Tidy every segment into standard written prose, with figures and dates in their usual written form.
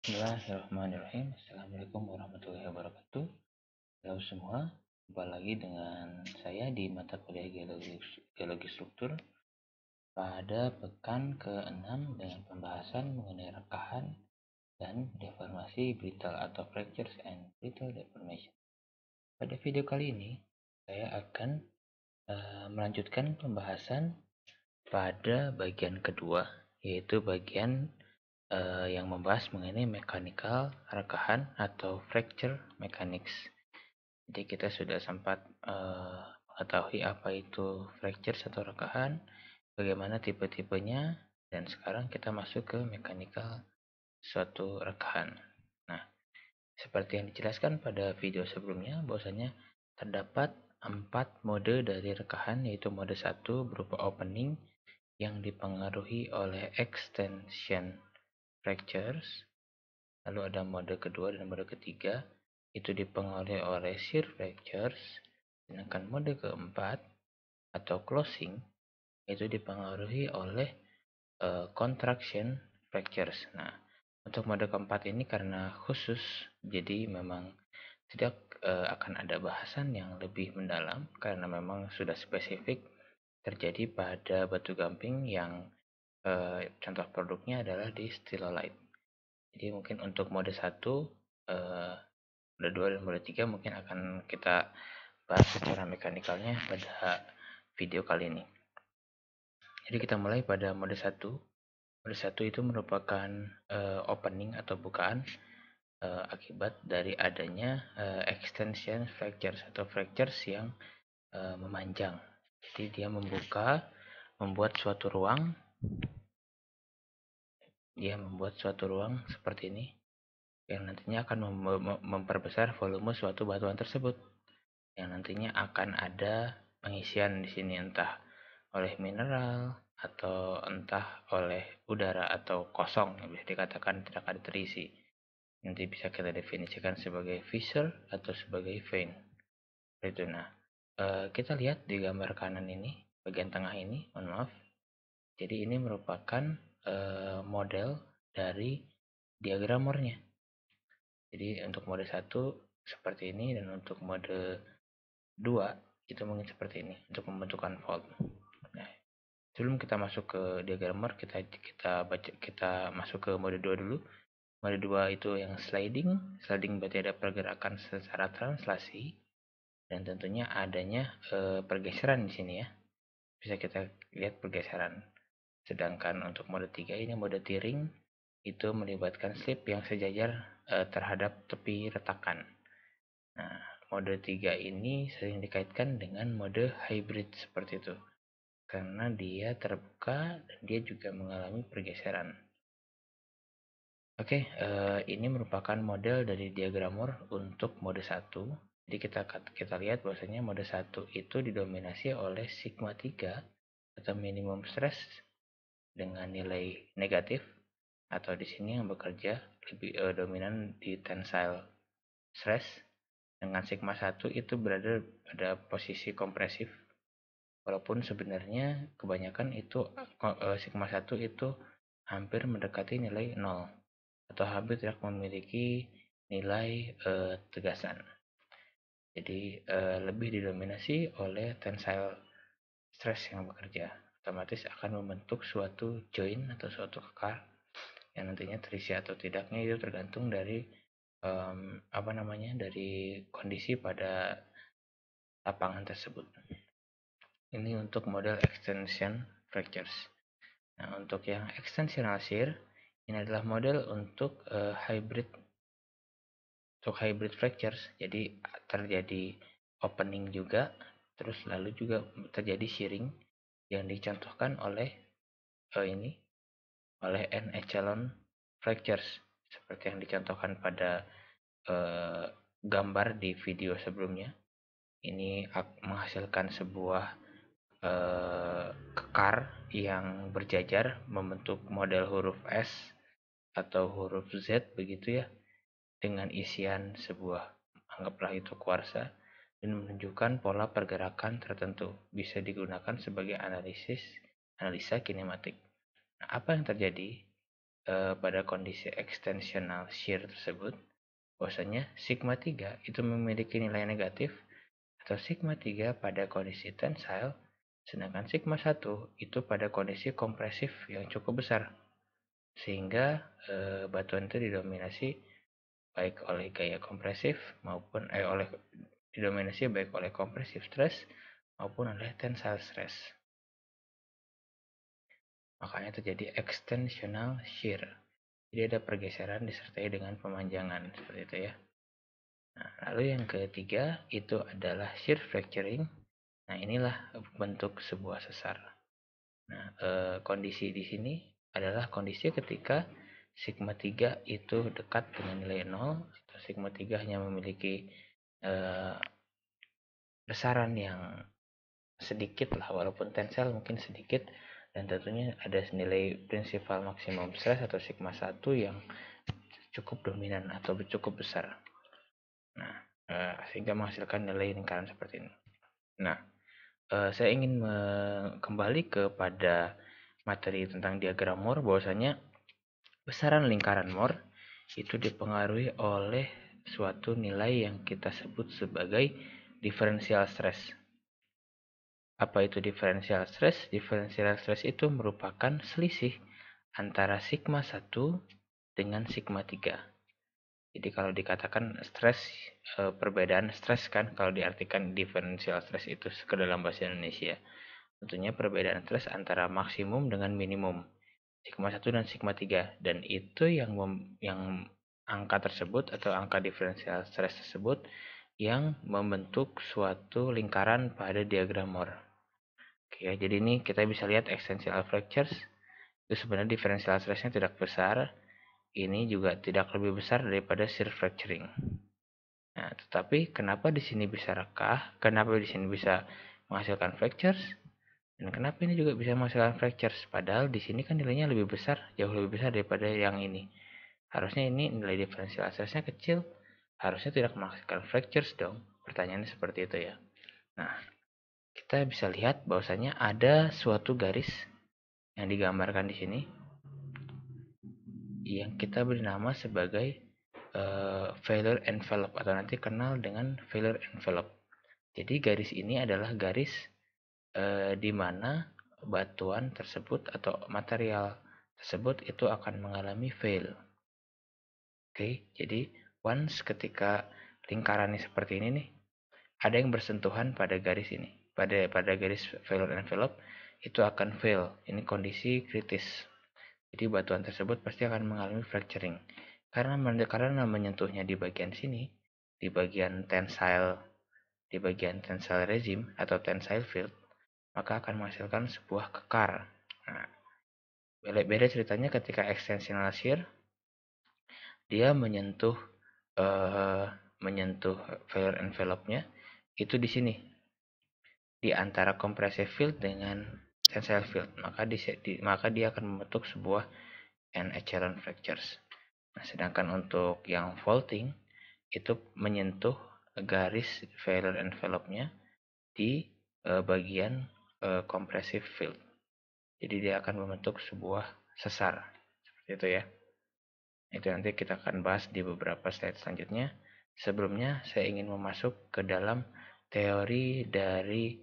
Bismillahirrahmanirrahim. Assalamualaikum warahmatullahi wabarakatuh. Halo semua, jumpa lagi dengan saya di mata kuliah geologi struktur pada pekan ke-6 dengan pembahasan mengenai rekahan dan deformasi brittle atau fractures and brittle deformation. Pada video kali ini, saya akan melanjutkan pembahasan pada bagian kedua, yaitu bagian yang membahas mengenai mechanical rekahan atau fracture mechanics. Jadi kita sudah sempat mengetahui apa itu fractures atau rekahan, bagaimana tipe-tipenya, dan sekarang kita masuk ke mechanical suatu rekahan. Nah, seperti yang dijelaskan pada video sebelumnya, bahwasanya terdapat 4 mode dari rekahan, yaitu mode 1 berupa opening yang dipengaruhi oleh extension fractures. Lalu ada mode kedua dan mode ketiga, itu dipengaruhi oleh shear fractures. Sedangkan mode keempat atau closing itu dipengaruhi oleh contraction fractures. Nah, untuk mode keempat ini karena khusus, jadi memang tidak akan ada bahasan yang lebih mendalam karena memang sudah spesifik terjadi pada batu gamping yang contoh produknya adalah di stilolite. Jadi mungkin untuk mode 1, mode 2 dan mode 3 mungkin akan kita bahas secara mekanikalnya pada video kali ini. Jadi kita mulai pada mode 1. Mode 1 itu merupakan opening atau bukaan akibat dari adanya extension fractures atau fractures yang memanjang. Jadi dia membuat suatu ruang seperti ini yang nantinya akan memperbesar volume suatu batuan tersebut, yang nantinya akan ada pengisian di sini entah oleh mineral atau entah oleh udara atau kosong yang bisa dikatakan tidak ada terisi. Nanti bisa kita definisikan sebagai fissure atau sebagai vein. Itu. Nah, kita lihat di gambar kanan ini, bagian tengah ini, mohon maaf. Jadi ini merupakan model dari diagramornya. Jadi untuk mode 1 seperti ini, dan untuk mode 2 itu mungkin seperti ini untuk pembentukan fault. Nah, sebelum kita masuk ke diagramor, kita masuk ke mode 2 dulu. Mode 2 itu yang sliding berarti ada pergerakan secara translasi, dan tentunya adanya pergeseran di sini ya. Bisa kita lihat pergeseran. Sedangkan untuk mode 3 ini mode tearing, itu melibatkan slip yang sejajar terhadap tepi retakan. Nah, mode 3 ini sering dikaitkan dengan mode hybrid seperti itu, karena dia terbuka dan dia juga mengalami pergeseran. Oke, ini merupakan model dari diagramor untuk mode 1. Jadi kita lihat bahwasanya mode 1 itu didominasi oleh sigma 3 atau minimum stress dengan nilai negatif, atau di sini yang bekerja lebih dominan di tensile stress, dengan sigma 1 itu berada pada posisi kompresif, walaupun sebenarnya kebanyakan itu sigma 1 itu hampir mendekati nilai 0 atau hampir tidak memiliki nilai tegasan. Jadi lebih didominasi oleh tensile stress yang bekerja, otomatis akan membentuk suatu joint atau suatu kekar yang nantinya terisi atau tidaknya itu tergantung dari dari kondisi pada lapangan tersebut. Ini untuk model extension fractures. Nah, untuk yang extensional shear, ini adalah model untuk hybrid fractures. Jadi terjadi opening juga, terus lalu juga terjadi shearing yang dicontohkan oleh N-echelon fractures seperti yang dicontohkan pada gambar di video sebelumnya. Ini menghasilkan sebuah kekar yang berjajar membentuk model huruf S atau huruf Z begitu ya, dengan isian sebuah, anggaplah itu kuarsa, dan menunjukkan pola pergerakan tertentu. Bisa digunakan sebagai analisa kinematik. Nah, apa yang terjadi pada kondisi extensional shear tersebut, bahwasanya sigma 3 itu memiliki nilai negatif atau sigma 3 pada kondisi tensile, sedangkan sigma 1 itu pada kondisi kompresif yang cukup besar. Sehingga batuan itu didominasi baik oleh gaya kompresif maupun didominasi baik oleh kompresif stress maupun oleh tensile stress. Makanya terjadi extensional shear. Jadi ada pergeseran disertai dengan pemanjangan seperti itu ya. Nah, lalu yang ketiga itu adalah shear fracturing. Nah, inilah bentuk sebuah sesar. Nah, kondisi di sini adalah kondisi ketika sigma 3 itu dekat dengan nilai 0 atau sigma 3 hanya memiliki besaran yang sedikit lah, walaupun tensel mungkin sedikit, dan tentunya ada nilai prinsipal maksimum stress atau sigma 1 yang cukup dominan atau cukup besar. Nah, sehingga menghasilkan nilai lingkaran seperti ini. Nah, saya ingin kembali kepada materi tentang diagram Moore, bahwasanya besaran lingkaran Moore itu dipengaruhi oleh suatu nilai yang kita sebut sebagai diferensial stress. Apa itu diferensial stress? Diferensial stress itu merupakan selisih antara sigma 1 dengan sigma 3. Jadi kalau dikatakan stres, perbedaan stres kan kalau diartikan diferensial stress itu ke dalam bahasa Indonesia. Tentunya perbedaan stres antara maksimum dengan minimum. Sigma 1 dan sigma 3. Dan itu yang angka tersebut atau angka diferensial stres tersebut yang membentuk suatu lingkaran pada diagram Moore. Oke, jadi ini kita bisa lihat extensional fractures itu sebenarnya diferensial stressnya tidak besar. Ini juga tidak lebih besar daripada shear fracturing. Nah, tetapi kenapa di sini bisa rekah? Kenapa di sini bisa menghasilkan fractures? Dan kenapa ini juga bisa menghasilkan fractures? Padahal di sini kan nilainya lebih besar, jauh lebih besar daripada yang ini. Harusnya ini nilai diferensial stressnya kecil, harusnya tidak menghasilkan fractures dong. Pertanyaannya seperti itu ya. Nah, kita bisa lihat bahwasanya ada suatu garis yang digambarkan di sini yang kita beri nama sebagai failure envelope atau nanti kenal dengan failure envelope. Jadi garis ini adalah garis di mana batuan tersebut atau material tersebut itu akan mengalami fail. Oke, jadi once ketika lingkarannya seperti ini nih, ada yang bersentuhan pada garis ini, pada garis failure envelope, itu akan fail. Ini kondisi kritis. Jadi batuan tersebut pasti akan mengalami fracturing. Karena menyentuhnya di bagian sini, di bagian tensile regime atau tensile field, maka akan menghasilkan sebuah kekar. Nah, beda ceritanya ketika extensional shear, dia menyentuh failure envelope-nya itu di sini, di antara compressive field dengan tensile field, maka dia akan membentuk sebuah end echelon fractures. Nah, sedangkan untuk yang faulting itu menyentuh garis failure envelope-nya di bagian compressive field. Jadi dia akan membentuk sebuah sesar. Seperti itu ya. Itu nanti kita akan bahas di beberapa slide selanjutnya. Sebelumnya saya ingin memasuk ke dalam teori dari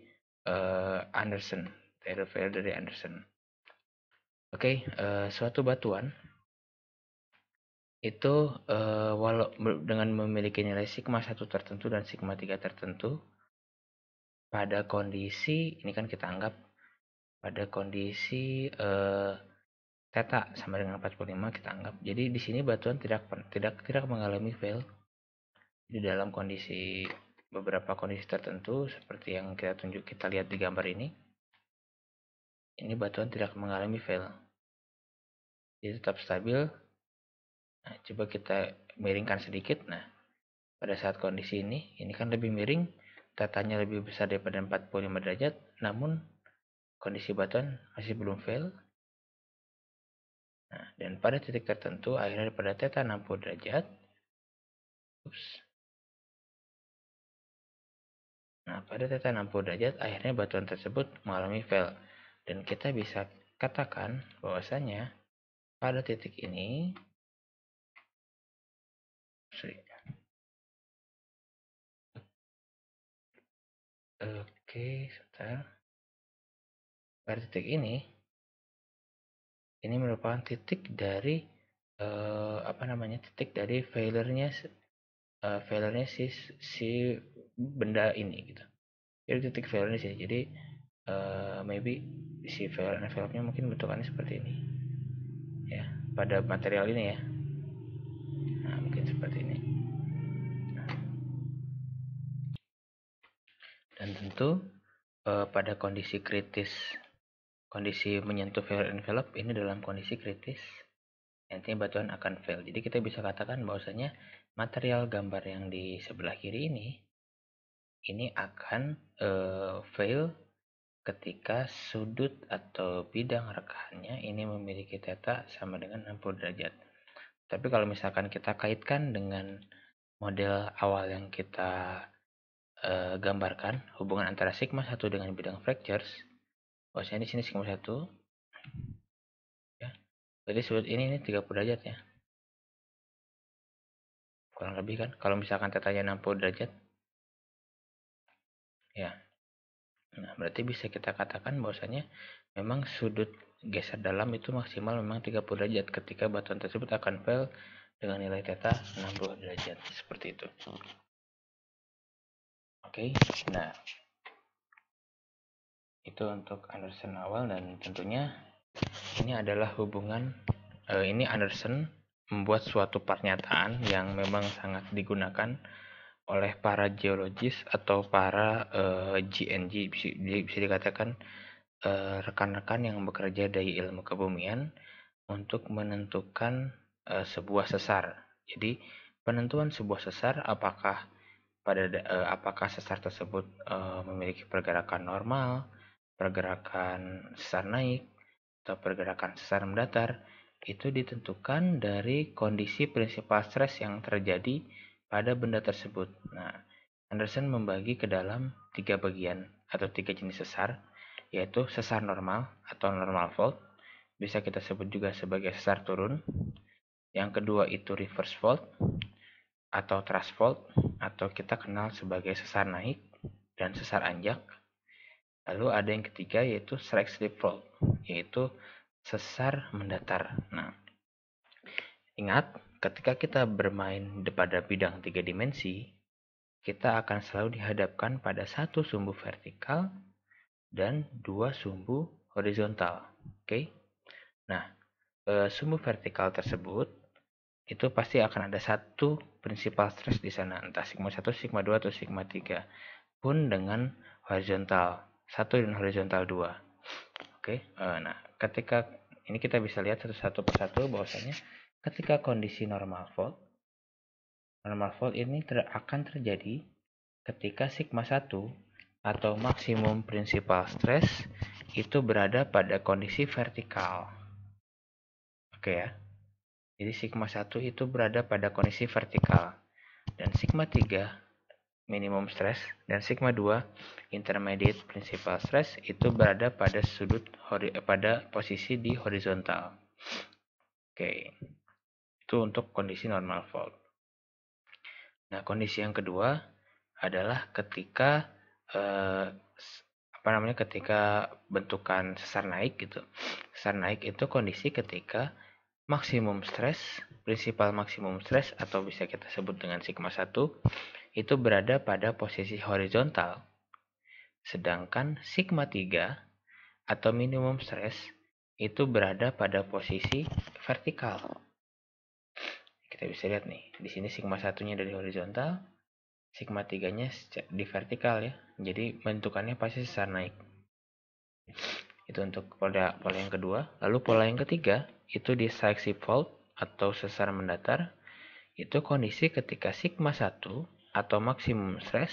Anderson. Teori failure dari Anderson. Oke, suatu batuan itu walau dengan memiliki nilai sigma 1 tertentu dan sigma 3 tertentu, pada kondisi ini kan kita anggap pada kondisi theta sama dengan 45 kita anggap. Jadi di sini batuan tidak mengalami fail. Di dalam kondisi beberapa kondisi tertentu seperti yang kita lihat di gambar ini batuan tidak mengalami fail. Jadi tetap stabil. Nah, coba kita miringkan sedikit. Nah, pada saat kondisi ini kan lebih miring, tetanya lebih besar daripada 45 derajat, namun kondisi batuan masih belum fail. Nah, dan pada titik tertentu, akhirnya pada theta 60 derajat, nah, pada theta 60 derajat, akhirnya batuan tersebut mengalami fail. Dan kita bisa katakan bahwasanya pada titik ini, oke, sebentar. Pada titik ini merupakan titik dari titik dari failure-nya si benda ini gitu. Jadi titik failure-nya sih. Jadi maybe si file envelope-nya mungkin bentukannya seperti ini. Ya, pada material ini ya. Nah, mungkin seperti ini. Dan tentu pada kondisi kritis, kondisi menyentuh failure envelope ini dalam kondisi kritis, nantinya batuan akan fail. Jadi kita bisa katakan bahwasanya material gambar yang di sebelah kiri ini akan fail ketika sudut atau bidang rekahannya ini memiliki theta sama dengan 60 derajat. Tapi kalau misalkan kita kaitkan dengan model awal yang kita gambarkan, hubungan antara sigma 1 dengan bidang fractures, bahwasanya di sini sigma 1 ya. Jadi sudut ini 30 derajat ya. Kurang lebih kan kalau misalkan tetanya 60 derajat. Ya. Nah, berarti bisa kita katakan bahwasanya memang sudut geser dalam itu maksimal memang 30 derajat ketika batuan tersebut akan fail dengan nilai theta 60 derajat. Seperti itu. Oke. Nah, itu untuk Anderson awal, dan tentunya ini adalah hubungan ini Anderson membuat suatu pernyataan yang memang sangat digunakan oleh para geologis atau para GNG, bisa dikatakan rekan-rekan yang bekerja dari ilmu kebumian untuk menentukan sebuah sesar. Jadi penentuan sebuah sesar apakah sesar tersebut memiliki pergerakan normal, pergerakan sesar naik, atau pergerakan sesar mendatar, itu ditentukan dari kondisi prinsipal stres yang terjadi pada benda tersebut. Nah, Anderson membagi ke dalam 3 bagian atau 3 jenis sesar, yaitu sesar normal atau normal fault, bisa kita sebut juga sebagai sesar turun. Yang kedua itu reverse fault atau thrust fault, atau kita kenal sebagai sesar naik dan sesar anjak. Lalu ada yang ketiga yaitu strike slip fault, yaitu sesar mendatar. Nah, ingat ketika kita bermain pada bidang 3 dimensi, kita akan selalu dihadapkan pada satu sumbu vertikal dan 2 sumbu horizontal. Oke. Nah, sumbu vertikal tersebut itu pasti akan ada satu principal stress di sana, entah sigma 1, sigma 2 atau sigma 3. Pun dengan horizontal 1 dan horizontal 2. Oke. Nah, ketika ini kita bisa lihat satu persatu bahwasanya ketika kondisi normal fault ini akan terjadi ketika sigma 1 atau maksimum principal stress itu berada pada kondisi vertikal. Oke ya. Jadi sigma 1 itu berada pada kondisi vertikal. Dan sigma 3 minimum stress dan sigma 2 intermediate principal stress itu berada pada pada posisi di horizontal. Oke. Itu untuk kondisi normal fault. Nah, kondisi yang kedua adalah ketika ketika bentukan sesar naik gitu. Sesar naik itu kondisi ketika maksimum stress, prinsipal maksimum stress atau bisa kita sebut dengan sigma 1 itu berada pada posisi horizontal. Sedangkan sigma 3 atau minimum stress itu berada pada posisi vertikal. Kita bisa lihat nih, di sini sigma 1-nya dari horizontal, sigma 3-nya di vertikal ya. Jadi bentukannya pasti sesar naik. Itu untuk pola yang kedua. Lalu pola yang ketiga itu di strike slip fault atau sesar mendatar. Itu kondisi ketika sigma 1 atau maksimum stress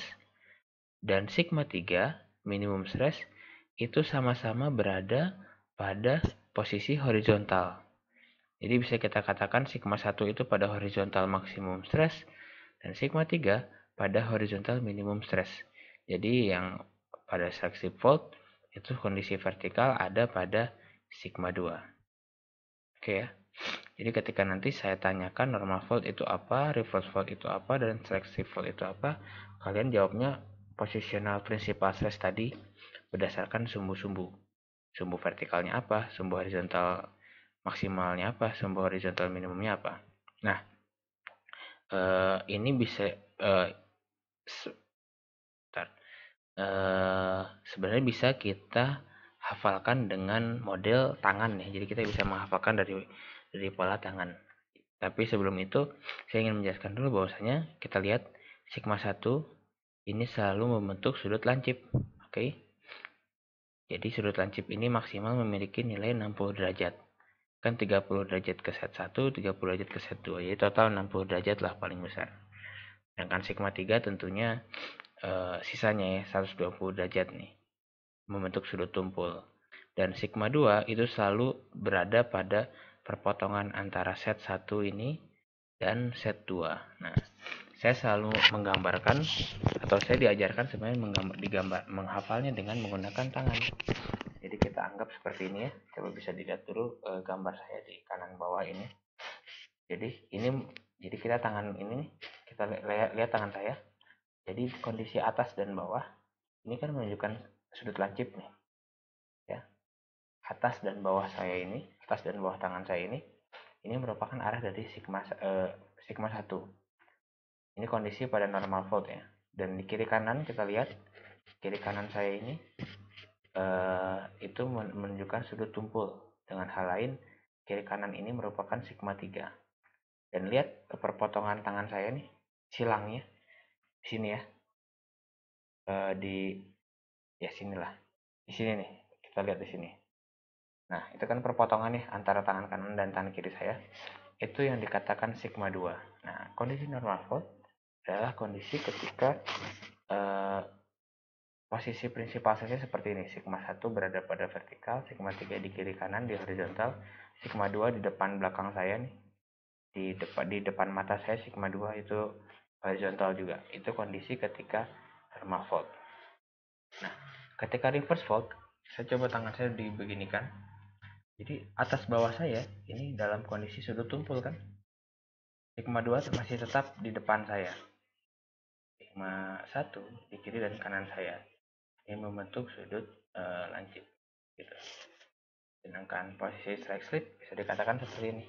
dan sigma 3 minimum stress itu sama-sama berada pada posisi horizontal. Jadi bisa kita katakan sigma 1 itu pada horizontal maksimum stress dan sigma 3 pada horizontal minimum stress. Jadi yang pada strike slip fault itu kondisi vertikal ada pada sigma 2. Oke ya. Jadi ketika nanti saya tanyakan normal fault itu apa, reverse fault itu apa, dan selective fault itu apa, kalian jawabnya positional principal stress tadi berdasarkan sumbu-sumbu. Sumbu vertikalnya apa, sumbu horizontal maksimalnya apa, sumbu horizontal minimumnya apa. Nah, ini bisa sebenarnya bisa kita hafalkan dengan model tangan ya. Jadi kita bisa menghafalkan dari pola tangan. Tapi sebelum itu saya ingin menjelaskan dulu bahwasanya kita lihat sigma 1 ini selalu membentuk sudut lancip. Oke. Jadi sudut lancip ini maksimal memiliki nilai 60 derajat. Kan 30 derajat ke set 1, 30 derajat ke set 2. Jadi total 60 derajat lah paling besar. Sedangkan sigma 3 tentunya sisanya ya 120 derajat nih. Membentuk sudut tumpul. Dan sigma 2 itu selalu berada pada perpotongan antara set 1 ini dan set 2. Nah, saya selalu menggambarkan atau saya diajarkan sebenarnya menghafalnya dengan menggunakan tangan. Jadi kita anggap seperti ini ya. Coba bisa dilihat dulu gambar saya di kanan bawah ini. Jadi kita tangan ini kita lihat tangan saya. Jadi kondisi atas dan bawah ini kan menunjukkan sudut lancip nih. Ya. Atas dan bawah saya ini, atas dan bawah tangan saya ini merupakan arah dari sigma 1. Ini kondisi pada normal fault ya. Dan di kiri kanan kita lihat, kiri kanan saya ini itu menunjukkan sudut tumpul. Dengan hal lain, kiri kanan ini merupakan sigma 3. Dan lihat perpotongan tangan saya nih, silangnya di sini ya. Ya sinilah. Di sini nih, kita lihat di sini. Nah, itu kan perpotongan nih antara tangan kanan dan tangan kiri saya. Itu yang dikatakan sigma 2. Nah, kondisi normal fault adalah kondisi ketika posisi prinsipal saja seperti ini. Sigma 1 berada pada vertikal, sigma 3 di kiri kanan di horizontal, sigma 2 di depan belakang saya nih. Di depan mata saya sigma 2 itu horizontal juga. Itu kondisi ketika normal fault. Nah, ketika reverse fault, saya coba tangan saya dibeginikan. Jadi atas bawah saya ini dalam kondisi sudut tumpul kan. Sigma 2 masih tetap di depan saya. Sigma 1 di kiri dan kanan saya. Ini membentuk sudut lancip gitu. Sedangkan posisi strike slip bisa dikatakan seperti ini.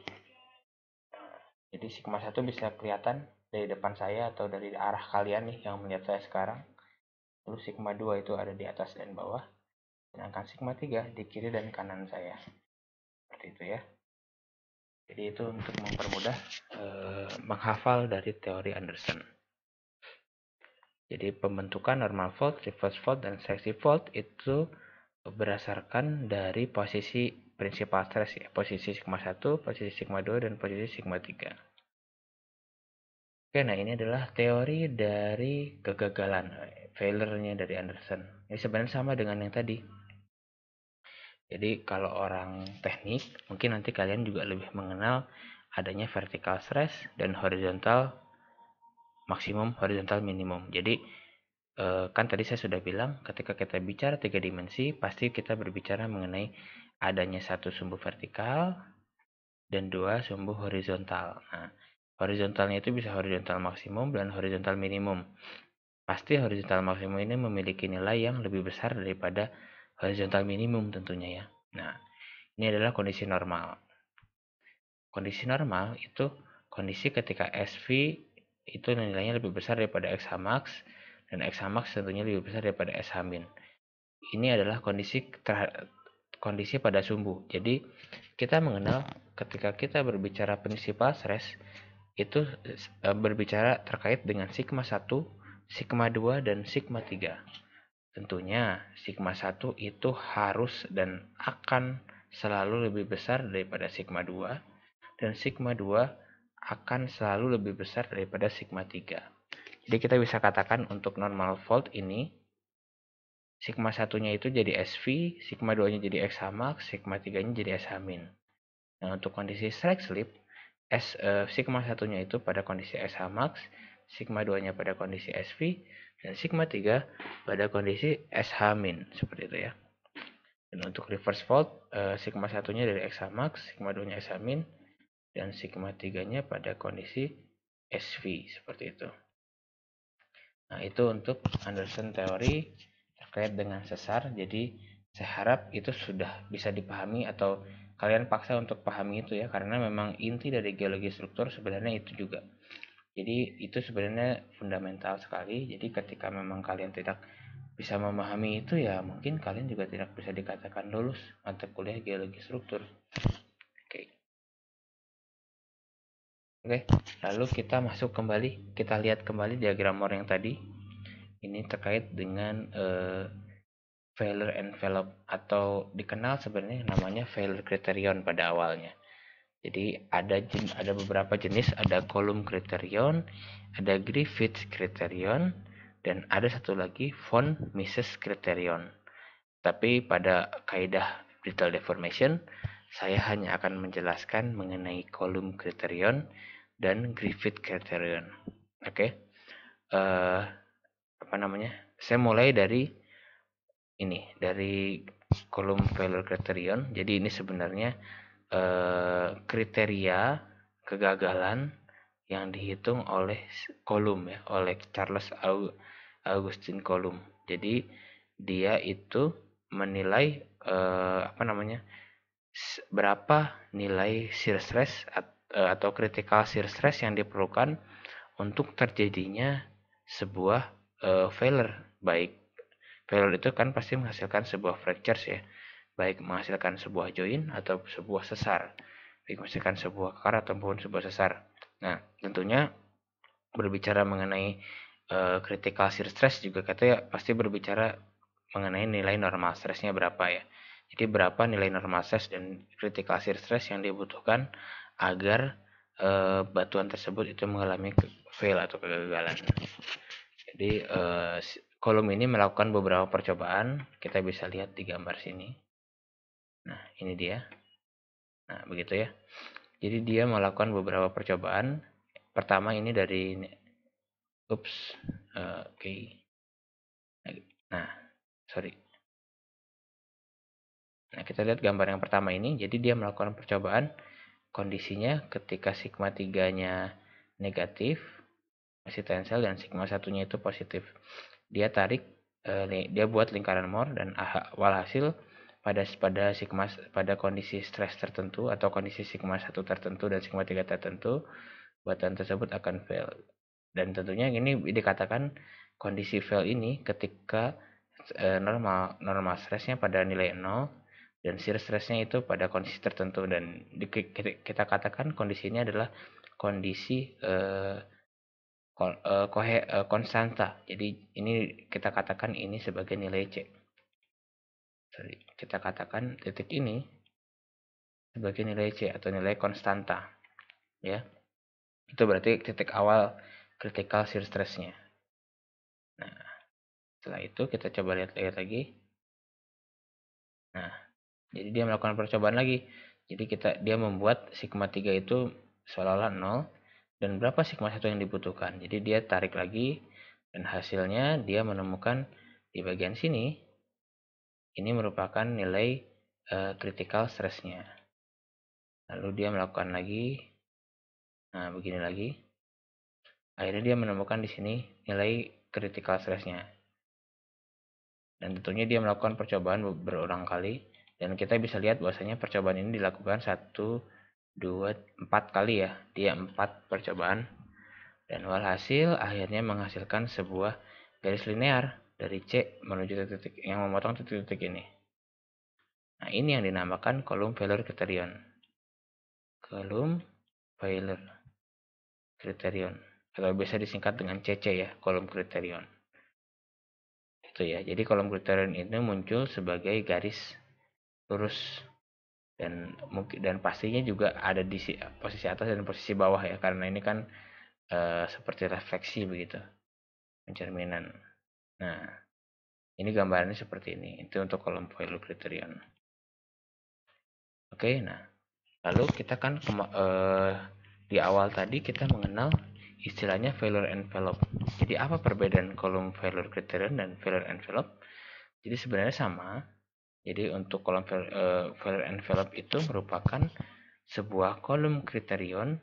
Jadi sigma 1 bisa kelihatan dari depan saya atau dari arah kalian nih yang melihat saya sekarang. Lalu sigma 2 itu ada di atas dan bawah. Sedangkan sigma 3 di kiri dan kanan saya. Seperti itu ya. Jadi itu untuk mempermudah menghafal dari teori Anderson. Jadi pembentukan normal fault, reverse fault, dan selective fault itu berdasarkan dari posisi principal stress ya. Posisi sigma 1, posisi sigma 2, dan posisi sigma 3. Oke, nah ini adalah teori dari kegagalan, failure-nya dari Anderson. Ini sebenarnya sama dengan yang tadi. Jadi kalau orang teknik, mungkin nanti kalian juga lebih mengenal adanya vertical stress dan horizontal maksimum, horizontal minimum. Jadi kan tadi saya sudah bilang ketika kita bicara 3 dimensi, pasti kita berbicara mengenai adanya satu sumbu vertikal dan 2 sumbu horizontal. Nah, horizontalnya itu bisa horizontal maksimum dan horizontal minimum. Pasti horizontal maksimum ini memiliki nilai yang lebih besar daripada horizontal minimum tentunya ya. Nah, ini adalah kondisi normal. Kondisi normal itu kondisi ketika SV itu nilainya lebih besar daripada XH max dan XH max tentunya lebih besar daripada SH min. Ini adalah kondisi pada sumbu. Jadi kita mengenal ketika kita berbicara principal stress itu berbicara terkait dengan sigma 1, sigma 2, dan sigma 3. Tentunya sigma 1 itu harus dan akan selalu lebih besar daripada sigma 2 dan sigma 2 akan selalu lebih besar daripada sigma 3. Jadi kita bisa katakan untuk normal fault ini sigma 1-nya itu jadi SV, sigma 2-nya jadi XH max, sigma 3-nya jadi SH min. Nah, untuk kondisi strike slip sigma 1-nya itu pada kondisi SH max, sigma 2-nya pada kondisi SV, dan sigma 3 pada kondisi SH min, seperti itu ya. Dan untuk reverse fault, sigma 1-nya dari XH max, sigma 2-nya SH min, dan sigma 3-nya pada kondisi SV seperti itu. Nah, itu untuk Anderson teori terkait dengan sesar. Jadi saya harap itu sudah bisa dipahami atau kalian paksa untuk pahami itu ya, karena memang inti dari geologi struktur sebenarnya itu juga. Jadi itu sebenarnya fundamental sekali. Jadi ketika memang kalian tidak bisa memahami itu ya, mungkin kalian juga tidak bisa dikatakan lulus mata kuliah geologi struktur. Oke, lalu kita masuk kembali, kita lihat kembali diagram Moore yang tadi. Ini terkait dengan failure envelope atau dikenal sebenarnya namanya failure criterion pada awalnya. Jadi ada beberapa jenis, ada column criterion, ada Griffith criterion, dan ada satu lagi von Mises criterion. Tapi pada kaidah brittle deformation, saya hanya akan menjelaskan mengenai column criterion dan Griffith criterion. Oke. Saya mulai dari ini, dari kolom failure criterion. Jadi ini sebenarnya kriteria kegagalan yang dihitung oleh Coulomb ya, oleh Charles Augustin Coulomb. Jadi dia itu menilai berapa nilai shear stress atau critical shear stress yang diperlukan untuk terjadinya sebuah failure. Baik, failure itu kan pasti menghasilkan sebuah fractures ya, baik menghasilkan sebuah join atau sebuah sesar, baik menghasilkan sebuah akar ataupun sebuah sesar. Nah, tentunya berbicara mengenai critical shear stress juga katanya pasti berbicara mengenai nilai normal stressnya berapa ya. Jadi berapa nilai normal stress dan critical shear stress yang dibutuhkan agar batuan tersebut itu mengalami fail atau kegagalan. Jadi kolom ini melakukan beberapa percobaan, kita bisa lihat di gambar sini. Nah, ini dia. Nah, begitu ya. Jadi dia melakukan beberapa percobaan. Pertama ini dari oke. Nah, sorry. Nah, kita lihat gambar yang pertama ini. Jadi dia melakukan percobaan, kondisinya ketika sigma 3-nya negatif, masih tensel, dan sigma 1-nya itu positif. Dia tarik, dia buat lingkaran Moore, dan walhasil pada kondisi stres tertentu atau kondisi sigma 1 tertentu dan sigma 3 tertentu, batuan tersebut akan fail. Dan tentunya ini dikatakan kondisi fail ini ketika normal stressnya pada nilai 0 dan shear stressnya itu pada kondisi tertentu, dan kita katakan kondisi ini adalah kondisi konstanta. Jadi ini kita katakan ini sebagai nilai C. Sorry, kita katakan titik ini sebagai nilai C atau nilai konstanta. Ya, itu berarti titik awal critical shear stressnya. Nah, setelah itu kita coba lihat lagi. Nah, jadi dia melakukan percobaan lagi. Jadi dia membuat sigma 3 itu seolah-olah 0 dan berapa sigma 1 yang dibutuhkan. Jadi dia tarik lagi dan hasilnya dia menemukan di bagian sini ini merupakan nilai critical stressnya. Lalu dia melakukan lagi. Nah, begini lagi. Akhirnya dia menemukan di sini nilai critical stressnya. Dan tentunya dia melakukan percobaan berulang kali. Dan kita bisa lihat bahwasanya percobaan ini dilakukan 1, 2, 4 kali ya. Dia 4 percobaan. Dan walhasil akhirnya menghasilkan sebuah garis linear dari C menuju titik yang memotong titik-titik ini. Nah, ini yang dinamakan kolom failure criterion. Kolom failure criterion. Atau bisa disingkat dengan CC ya, kolom criterion. Itu ya. Jadi kolom criterion ini muncul sebagai garis lurus dan pastinya juga ada di posisi atas dan posisi bawah ya, karena ini kan seperti refleksi begitu, pencerminan. Nah, ini gambarannya seperti ini. Itu untuk kolom failure criterion. Oke, nah lalu kita kan di awal tadi kita mengenal istilahnya failure envelope. Jadi apa perbedaan kolom failure criterion dan failure envelope? Jadi sebenarnya sama. Jadi untuk kolom failure envelope itu merupakan sebuah kolom kriterion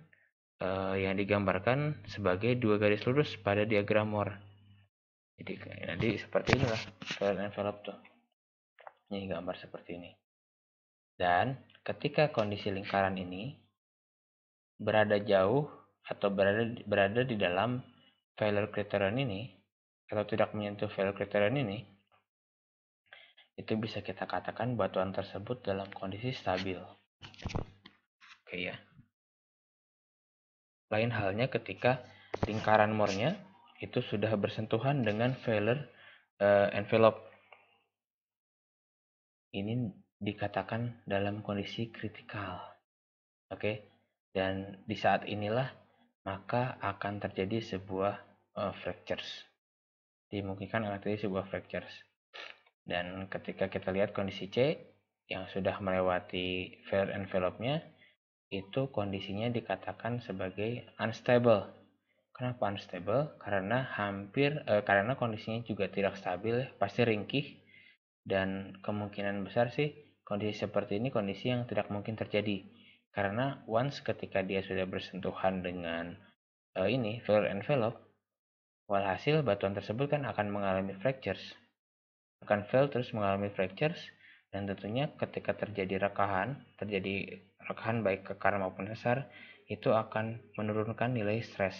yang digambarkan sebagai dua garis lurus pada diagram Moore. Jadi seperti inilah file envelope tuh. Ini gambar seperti ini. Dan ketika kondisi lingkaran ini berada jauh atau berada di dalam failure criterion ini, atau tidak menyentuh failure criterion ini, itu bisa kita katakan batuan tersebut dalam kondisi stabil. Oke ya. Lain halnya ketika lingkaran Moore-nya itu sudah bersentuhan dengan failure envelope. Ini dikatakan dalam kondisi kritikal. Oke. Dan di saat inilah maka akan terjadi sebuah fractures. Dimungkinkan akan terjadi sebuah fractures. Dan ketika kita lihat kondisi C yang sudah melewati failure envelope-nya, itu kondisinya dikatakan sebagai unstable. Kenapa unstable? Karena karena kondisinya juga tidak stabil, pasti ringkih, dan kemungkinan besar sih kondisi seperti ini kondisi yang tidak mungkin terjadi. Karena once ketika dia sudah bersentuhan dengan failure envelope, walhasil batuan tersebut kan akan mengalami fractures, akan fail terus mengalami fractures, dan tentunya ketika terjadi rekahan baik kekar maupun sesar, itu akan menurunkan nilai stres.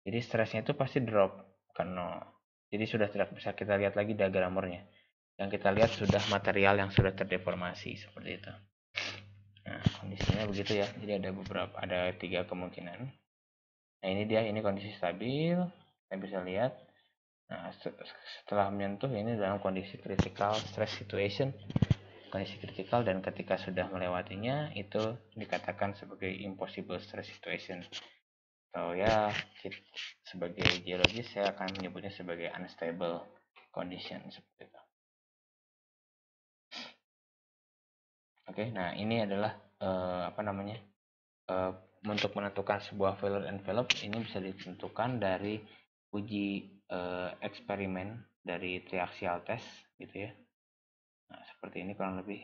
Jadi stresnya itu pasti drop ke 0. Jadi sudah tidak bisa kita lihat lagi diagram Moore-nya. Yang kita lihat sudah material yang sudah terdeformasi seperti itu. Nah, kondisinya begitu ya. Jadi ada 3 kemungkinan. Nah, ini kondisi stabil. Kita bisa lihat. Nah, setelah menyentuh ini dalam kondisi critical stress situation, kondisi kritikal, dan ketika sudah melewatinya itu dikatakan sebagai impossible stress situation. Atau ya sebagai geologis saya akan menyebutnya sebagai unstable condition seperti itu. Oke, nah ini adalah untuk menentukan sebuah failure envelope ini bisa ditentukan dari uji eksperimen dari triaxial test gitu ya. Nah, seperti ini kurang lebih.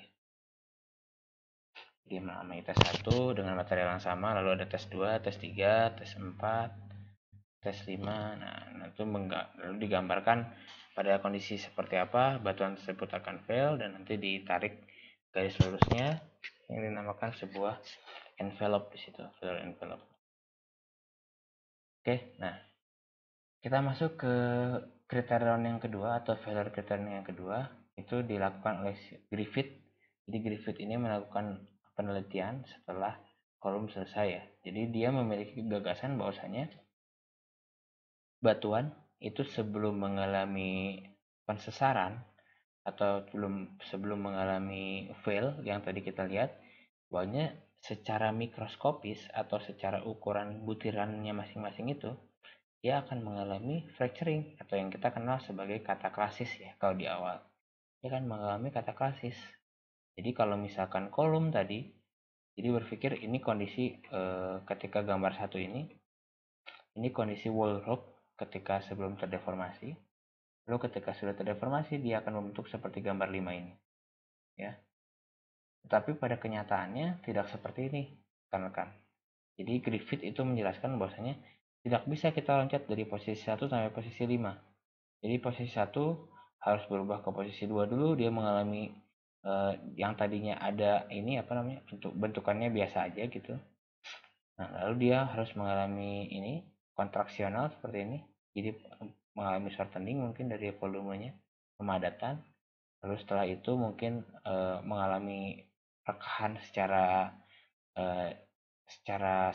Dia mengalami tes 1 dengan material yang sama, lalu ada tes 2, tes 3, tes 4, tes 5. Nah, itu lalu digambarkan pada kondisi seperti apa batuan tersebut akan fail, dan nanti ditarik garis lurusnya yang dinamakan sebuah envelope di situ, failure envelope. Oke, nah kita masuk ke kriterion yang kedua atau failure criterion yang kedua, itu dilakukan oleh Griffith. Jadi Griffith ini melakukan penelitian setelah kolom selesai ya. Jadi dia memiliki gagasan bahwasanya batuan itu sebelum mengalami pensesaran atau sebelum mengalami fail yang tadi kita lihat, bahwanya secara mikroskopis atau secara ukuran butirannya masing-masing itu dia akan mengalami fracturing atau yang kita kenal sebagai kataklasis ya. Kalau di awal dia akan mengalami kataklasis. Jadi kalau misalkan kolom tadi, jadi berpikir ini kondisi ketika gambar satu ini kondisi wall rock ketika sebelum terdeformasi. Lalu ketika sudah terdeformasi dia akan membentuk seperti gambar 5 ini ya. Tetapi pada kenyataannya tidak seperti ini kan. Jadi Griffith itu menjelaskan bahwasanya tidak bisa kita loncat dari posisi 1 sampai posisi 5. Jadi posisi 1 harus berubah ke posisi 2 dulu, dia mengalami yang tadinya ada ini bentukannya biasa aja gitu. Nah, lalu dia harus mengalami ini kontraksional seperti ini. Jadi mengalami shortening mungkin dari volumenya, pemadatan. Lalu setelah itu mungkin mengalami rekahan secara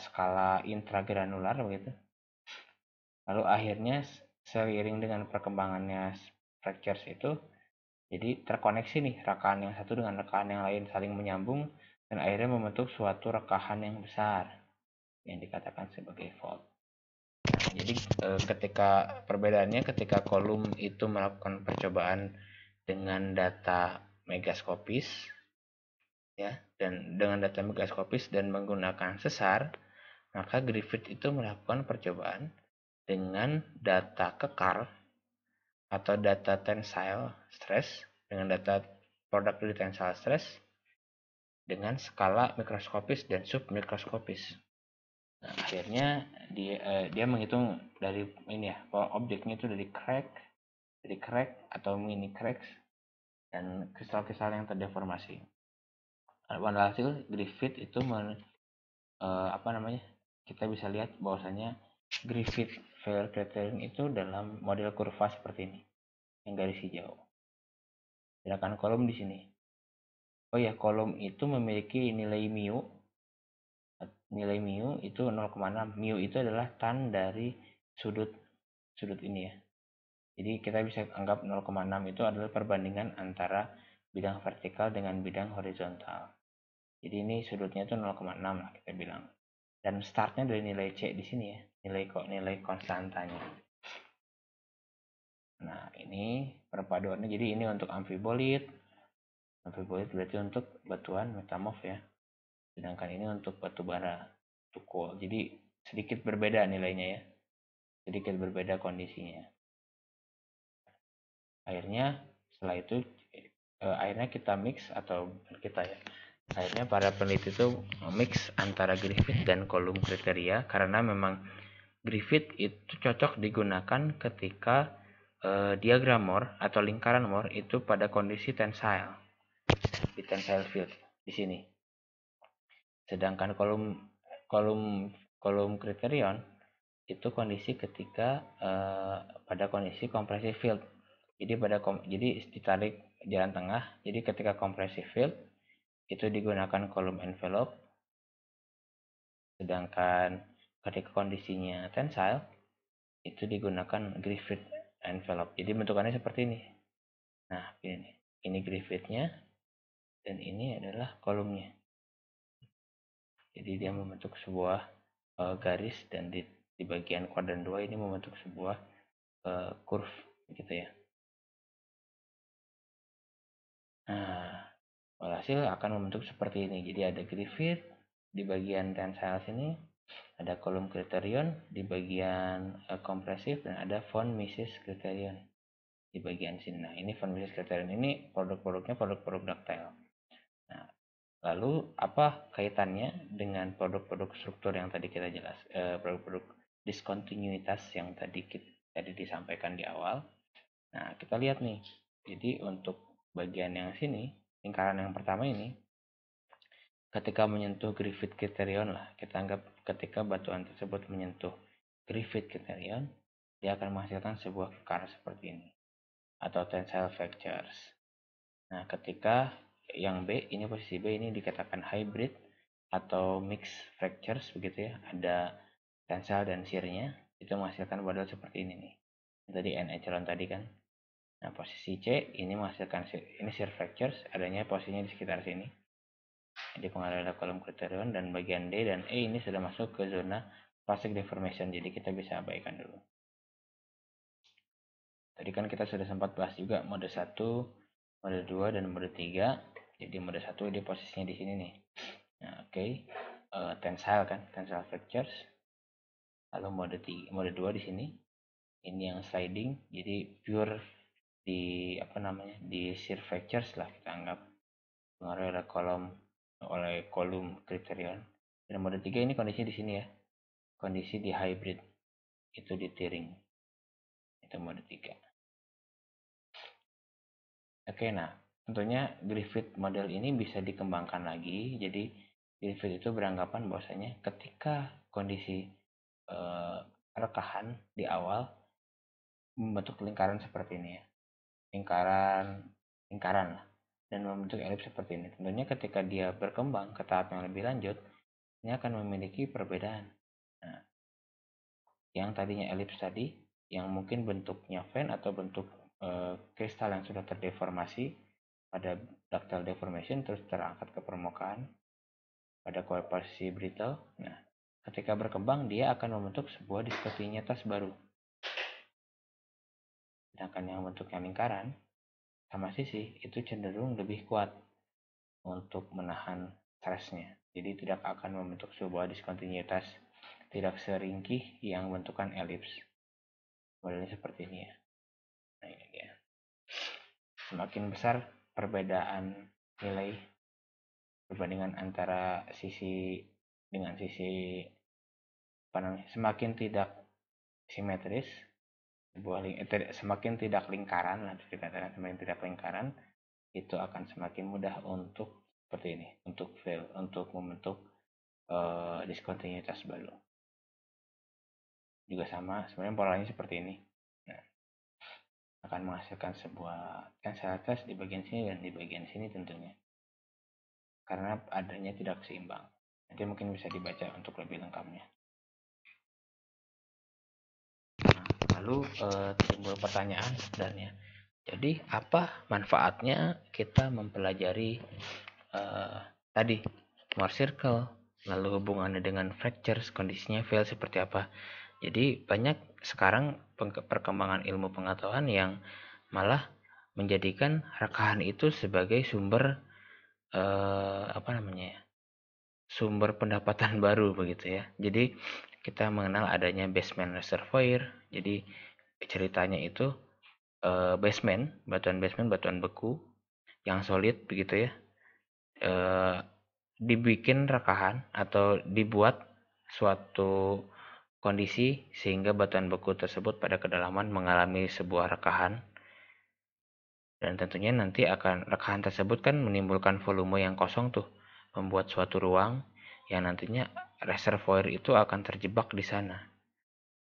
skala intragranular begitu. Lalu akhirnya seiring dengan perkembangannya fractures itu, jadi terkoneksi nih rekahan yang satu dengan rekahan yang lain saling menyambung dan akhirnya membentuk suatu rekahan yang besar yang dikatakan sebagai fault. Nah, jadi ketika perbedaannya ketika kolom itu melakukan percobaan dengan data megaskopis ya, dan dengan data megaskopis dan menggunakan sesar, maka Griffith itu melakukan percobaan dengan data kekar atau data tensile stress dengan data produk dari tensile stress dengan skala mikroskopis dan submikroskopis. Nah, akhirnya dia menghitung dari ini ya, objeknya itu dari crack atau mini cracks dan kristal-kristal yang terdeformasi. Walhasil Griffith itu kita bisa lihat bahwasanya Griffith failure criterion itu dalam model kurva seperti ini, yang garis hijau. Sedangkan kolom di sini. Oh ya, kolom itu memiliki nilai mu. Nilai mu itu 0,6. Mu itu adalah tan dari sudut ini ya. Jadi kita bisa anggap 0,6 itu adalah perbandingan antara bidang vertikal dengan bidang horizontal. Jadi ini sudutnya itu 0,6 lah kita bilang. Dan startnya dari nilai C di sini ya, nilai konstantanya. Nah, ini perpaduannya. Jadi ini untuk amfibolit. Amfibolit berarti untuk batuan metamorf ya. Sedangkan ini untuk batu bara, tukul. Jadi sedikit berbeda nilainya ya. Sedikit berbeda kondisinya. Akhirnya setelah itu akhirnya kita mix atau kita ya. Akhirnya para peneliti itu mix antara Griffith dan kolom kriteria karena memang Griffith itu cocok digunakan ketika diagram Moore atau lingkaran Moore itu pada kondisi tensile di tensile field di sini. Sedangkan kolom kriterion itu kondisi ketika pada kondisi compressive field. Jadi ditarik jalan tengah. Jadi ketika compressive field itu digunakan kolom envelope. Sedangkan ketika kondisinya tensile itu digunakan Griffith envelope. Jadi bentukannya seperti ini. Nah, ini Griffith-nya dan ini adalah kolomnya. Jadi dia membentuk sebuah garis dan di bagian kuadran 2 ini membentuk sebuah curve gitu ya. Nah, walhasil akan membentuk seperti ini. Jadi ada Griffith di bagian tensile sini, ada kolom kriterion di bagian kompresif, dan ada von Mises kriterion di bagian sini. Nah, ini von Mises kriterion ini produk-produknya produk-produk ductile. Nah, lalu apa kaitannya dengan produk-produk struktur yang tadi kita jelas, produk-produk diskontinuitas yang tadi disampaikan di awal. Nah, kita lihat nih. Jadi untuk bagian yang sini, lingkaran yang pertama ini, ketika menyentuh Griffith kriterion lah, kita anggap ketika batuan tersebut menyentuh Griffith kriterion, dia akan menghasilkan sebuah kekar seperti ini, atau tensile fractures. Nah, ketika yang B, ini posisi B ini dikatakan hybrid atau mixed fractures begitu ya, ada tensile dan shear-nya, itu menghasilkan model seperti ini nih. Tadi N echelon tadi kan. Nah, posisi C ini menghasilkan ini shear fractures, adanya posisinya di sekitar sini. Jadi pengaruh ada kolom kriterion, dan bagian D dan E ini sudah masuk ke zona plastic deformation. Jadi kita bisa abaikan dulu. Tadi kan kita sudah sempat bahas juga mode 1, mode 2 dan mode 3. Jadi mode 1 di posisinya di sini nih. Nah, oke. Tensile kan, tensile fractures. Lalu mode 2 di sini. Ini yang sliding, jadi pure di shear fractures lah kita anggap, pengaruh oleh kolom kriterion. Dan mode 3 ini kondisi di sini ya, kondisi di hybrid, itu di tearing, itu mode 3. Oke, nah tentunya Griffith model ini bisa dikembangkan lagi. Jadi Griffith itu beranggapan bahwasanya ketika kondisi rekahan di awal membentuk lingkaran seperti ini ya, lingkaran lah, dan membentuk elips seperti ini. Tentunya ketika dia berkembang ke tahap yang lebih lanjut, ini akan memiliki perbedaan. Nah, yang tadinya elips tadi, yang mungkin bentuknya fan atau bentuk kristal yang sudah terdeformasi pada ductile deformation terus terangkat ke permukaan pada posisi brittle. Nah, ketika berkembang dia akan membentuk sebuah diskontinuitas baru. Sedangkan yang bentuknya lingkaran sama sisi itu cenderung lebih kuat untuk menahan stresnya. Jadi tidak akan membentuk sebuah diskontinuitas, tidak seringkih yang bentukan elips. Modelnya seperti ini ya. Nah, ini dia. Semakin besar perbedaan nilai perbandingan antara sisi dengan sisi semakin tidak simetris, semakin tidak lingkaran, nanti dikatakan semakin tidak lingkaran, itu akan semakin mudah untuk seperti ini, untuk membentuk diskontinuitas baru. Juga sama, sebenarnya polanya seperti ini. Nah, akan menghasilkan sebuah tensile di bagian sini dan di bagian sini tentunya, karena adanya tidak seimbang. Nanti mungkin bisa dibaca untuk lebih lengkapnya. Nah, lalu timbul pertanyaan sebenarnya. Jadi apa manfaatnya kita mempelajari tadi Mohr circle, lalu hubungannya dengan fractures, kondisinya fail seperti apa? Jadi banyak sekarang perkembangan ilmu pengetahuan yang malah menjadikan rekahan itu sebagai sumber sumber pendapatan baru begitu ya. Jadi kita mengenal adanya basement reservoir. Jadi ceritanya itu batuan beku yang solid begitu ya. Dibikin rekahan atau dibuat suatu kondisi sehingga batuan beku tersebut pada kedalaman mengalami sebuah rekahan, dan tentunya nanti rekahan tersebut kan menimbulkan volume yang kosong tuh, membuat suatu ruang yang nantinya reservoir itu akan terjebak di sana,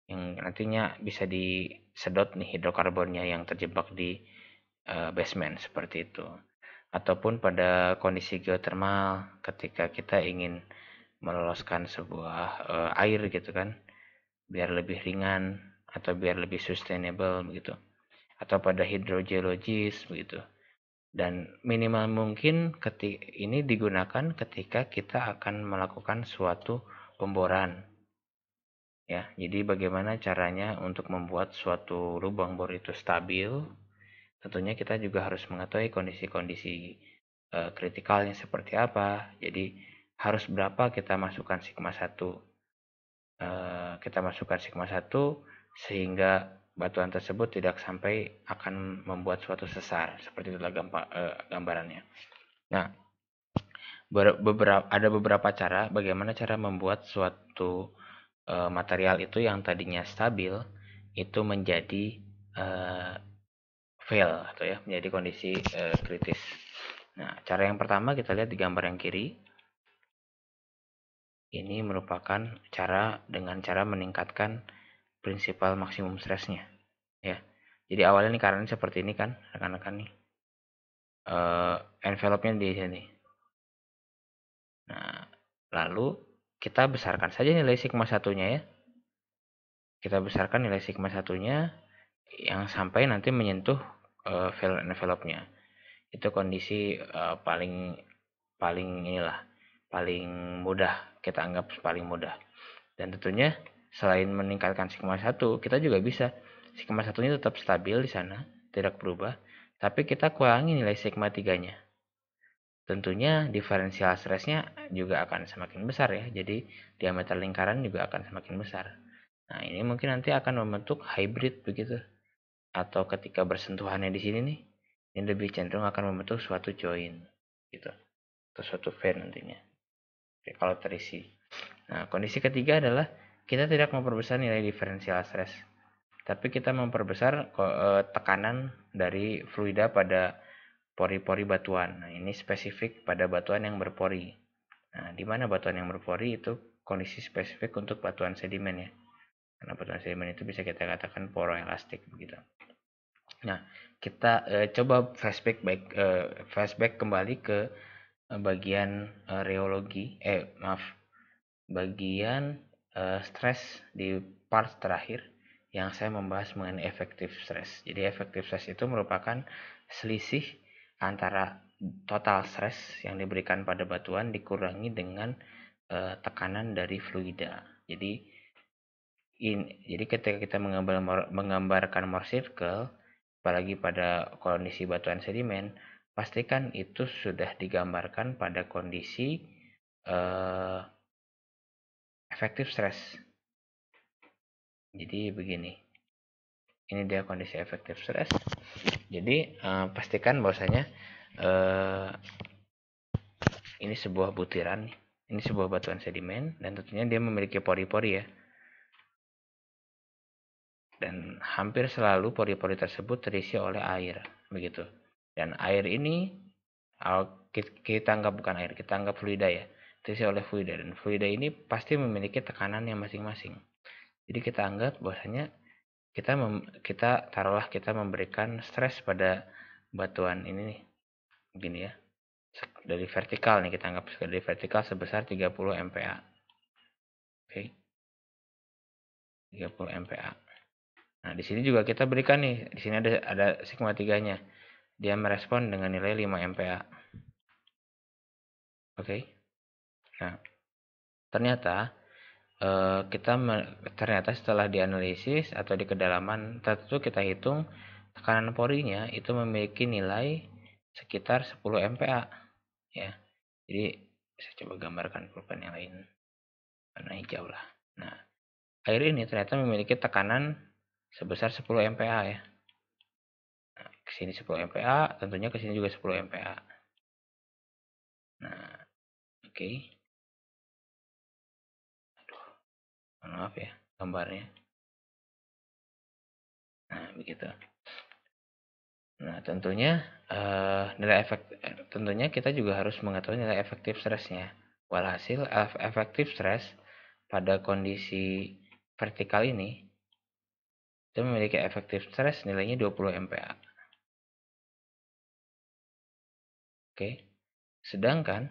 yang nantinya bisa disedot nih hidrokarbonnya yang terjebak di basement seperti itu. Ataupun pada kondisi geothermal ketika kita ingin meloloskan sebuah air gitu kan, biar lebih ringan atau biar lebih sustainable begitu, atau pada hidrogeologis begitu. Dan minimal mungkin ini digunakan ketika kita akan melakukan suatu pemboran ya. Jadi bagaimana caranya untuk membuat suatu lubang bor itu stabil, tentunya kita juga harus mengetahui kondisi-kondisi kritikalnya seperti apa. Jadi harus berapa kita masukkan sigma 1, sehingga batuan tersebut tidak sampai akan membuat suatu sesar. Seperti itulah gambarannya. Nah, ada beberapa cara bagaimana cara membuat suatu material itu yang tadinya stabil itu menjadi fail atau ya menjadi kondisi kritis. Nah, cara yang pertama kita lihat di gambar yang kiri. Ini merupakan cara meningkatkan prinsipal maksimum stressnya ya. Jadi awalnya nih karena seperti ini kan rekan-rekan nih, envelope-nya di sini. Nah, lalu kita besarkan saja nilai sigma satunya ya. Kita besarkan nilai sigma satunya yang sampai nanti menyentuh fail envelope-nya. Itu kondisi paling mudah, kita anggap paling mudah. Dan tentunya selain meningkatkan sigma 1, kita juga bisa sigma 1-nya tetap stabil di sana, tidak berubah, tapi kita kurangi nilai sigma 3-nya. Tentunya diferensial stressnya juga akan semakin besar ya, jadi diameter lingkaran juga akan semakin besar. Nah, ini mungkin nanti akan membentuk hybrid begitu. Atau ketika bersentuhannya di sini nih, ini lebih cenderung akan membentuk suatu join gitu. Atau suatu vein nantinya. Oke, kalau terisi. Nah, kondisi ketiga adalah kita tidak memperbesar nilai diferensial stress, tapi kita memperbesar tekanan dari fluida pada pori-pori batuan. Nah, ini spesifik pada batuan yang berpori. Nah, di mana batuan yang berpori itu kondisi spesifik untuk batuan sedimen ya. Karena batuan sedimen itu bisa kita katakan poroelastik begitu. Nah, kita coba flashback kembali ke bagian bagian stres di part terakhir yang saya membahas mengenai efektif stres. Jadi efektif stres itu merupakan selisih antara total stres yang diberikan pada batuan dikurangi dengan tekanan dari fluida. Jadi ketika kita menggambarkan Mohr circle, apalagi pada kondisi batuan sedimen, pastikan itu sudah digambarkan pada kondisi efektif stres. Jadi begini, ini dia kondisi efektif stres. Jadi pastikan bahwasanya ini sebuah butiran, ini sebuah batuan sedimen, dan tentunya dia memiliki pori-pori ya. Dan hampir selalu pori-pori tersebut terisi oleh air, begitu. Dan air ini kita anggap bukan air, kita anggap fluida ya, terisi oleh fluida, dan fluida ini pasti memiliki tekanan yang masing-masing. Jadi kita anggap bahwasanya kita memberikan stres pada batuan ini nih, begini ya, dari vertikal nih, kita anggap dari vertikal sebesar 30 MPa. Oke, 30 MPa. Nah, di sini juga kita berikan nih, di sini ada sigma 3-nya. Dia merespon dengan nilai 5 MPa. Oke. Nah, ternyata ternyata setelah dianalisis atau di kedalaman tertentu kita hitung tekanan porinya itu memiliki nilai sekitar 10 MPa ya. Jadi saya coba gambarkan pulpen yang lain, warna hijau lah. Nah, air ini ternyata memiliki tekanan sebesar 10 MPa ya. Nah, ke sini 10 MPa, tentunya ke sini juga 10 MPa. Nah, oke. Aduh, maaf ya gambarnya. Nah, begitu. Nah, tentunya tentunya kita juga harus mengetahui nilai efektif stresnya. Walhasil efektif stres pada kondisi vertikal ini itu memiliki efektif stres nilainya 20 MPa. Oke. Sedangkan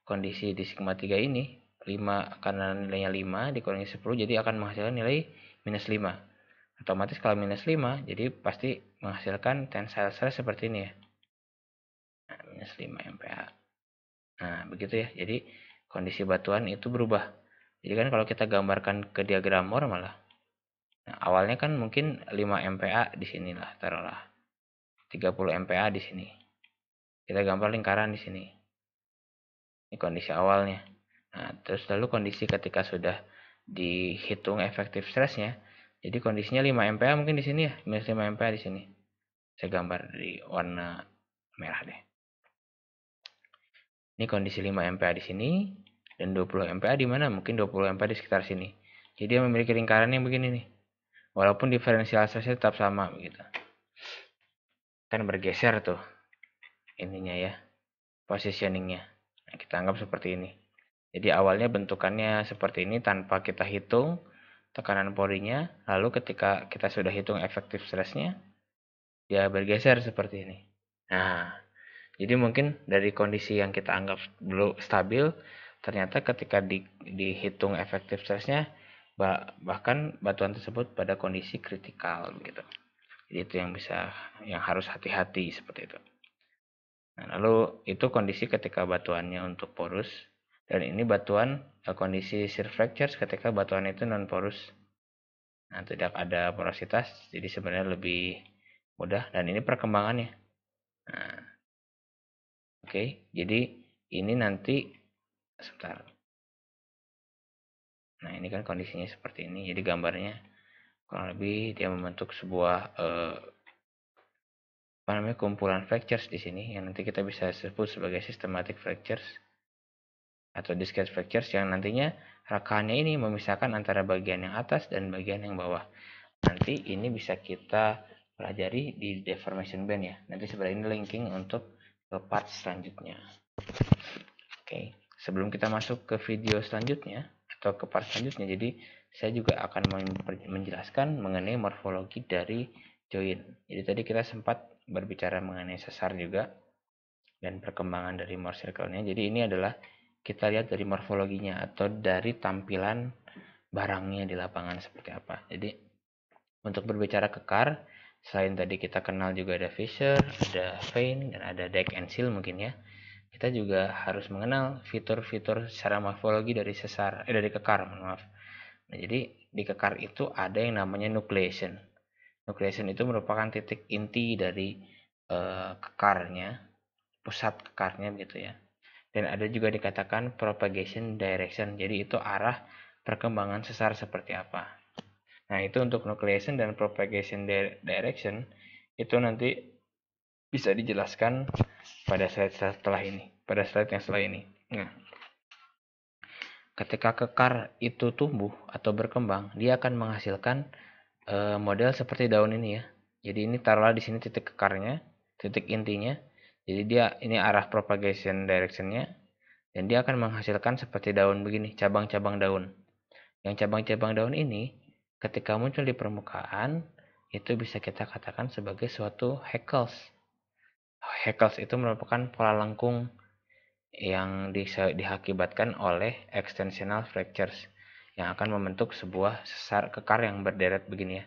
kondisi di sigma 3 ini 5, karena nilainya 5 dikurangi 10 jadi akan menghasilkan nilai minus 5. Otomatis kalau minus 5 jadi pasti menghasilkan tensile stress seperti ini ya. Nah, minus 5 MPa. Nah, begitu ya. Jadi kondisi batuan itu berubah. Jadi kan kalau kita gambarkan ke diagram Mohr malah. Nah, awalnya kan mungkin 5 MPa di sinilah, taruhlah. 30 MPa di sini. Kita gambar lingkaran di sini. Ini kondisi awalnya. Nah, terus lalu kondisi ketika sudah dihitung efektif stresnya. Jadi kondisinya 5 MPa mungkin di sini ya, minus 5 MPa di sini. Saya gambar di warna merah deh. Ini kondisi 5 MPa di sini dan 20 MPa di mana? Mungkin 20 MPa di sekitar sini. Jadi dia memiliki lingkaran yang begini nih. Walaupun diferensial stressnya tetap sama begitu. Kan bergeser tuh ininya ya, positioningnya. Nah, kita anggap seperti ini. Jadi awalnya bentukannya seperti ini tanpa kita hitung tekanan porinya. Lalu ketika kita sudah hitung efektif stresnya, dia bergeser seperti ini. Nah, jadi mungkin dari kondisi yang kita anggap belum stabil, ternyata ketika dihitung efektif stresnya, bahkan batuan tersebut pada kondisi kritikal begitu. Jadi itu yang harus hati-hati seperti itu. Nah, lalu itu kondisi ketika batuannya untuk porus, dan ini batuan kondisi shear fractures ketika batuan itu non porus. Nah, tidak ada porositas, jadi sebenarnya lebih mudah, dan ini perkembangannya. Nah, oke, jadi ini nanti sebentar. Nah, ini kan kondisinya seperti ini. Jadi gambarnya kurang lebih dia membentuk sebuah kumpulan fractures di sini yang nanti kita bisa sebut sebagai systematic fractures atau discrete fractures yang nantinya rekahannya ini memisahkan antara bagian yang atas dan bagian yang bawah. Nanti ini bisa kita pelajari di deformation band ya. Nanti sebenarnya ini linking untuk ke part selanjutnya. Oke, sebelum kita masuk ke video selanjutnya atau ke part selanjutnya, jadi saya juga akan menjelaskan mengenai morfologi dari join. Jadi tadi kita sempat berbicara mengenai sesar juga dan perkembangan dari Mohr circle-nya. Jadi ini adalah kita lihat dari morfologinya atau dari tampilan barangnya di lapangan seperti apa. Jadi untuk berbicara kekar, selain tadi kita kenal juga ada fissure, ada vein, dan ada dike and seal mungkin ya. Kita juga harus mengenal fitur-fitur secara morfologi dari dari kekar, maaf. Nah, jadi di kekar itu ada yang namanya nucleation. Nucleation itu merupakan titik inti dari kekarnya, pusat kekarnya gitu ya. Dan ada juga dikatakan propagation direction. Jadi itu arah perkembangan sesar seperti apa. Nah, itu untuk nucleation dan propagation direction itu nanti bisa dijelaskan pada slide setelah ini, pada slide yang setelah ini. Nah, ketika kekar itu tumbuh atau berkembang, dia akan menghasilkan model seperti daun ini ya. Jadi ini taruhlah di sini titik kekarnya, titik intinya. Jadi dia ini arah propagation directionnya, dan dia akan menghasilkan seperti daun begini, cabang-cabang daun. Yang cabang-cabang daun ini ketika muncul di permukaan itu bisa kita katakan sebagai suatu hackles. Hackles itu merupakan pola lengkung yang diakibatkan oleh extensional fractures yang akan membentuk sebuah sesar kekar yang berderet begini ya,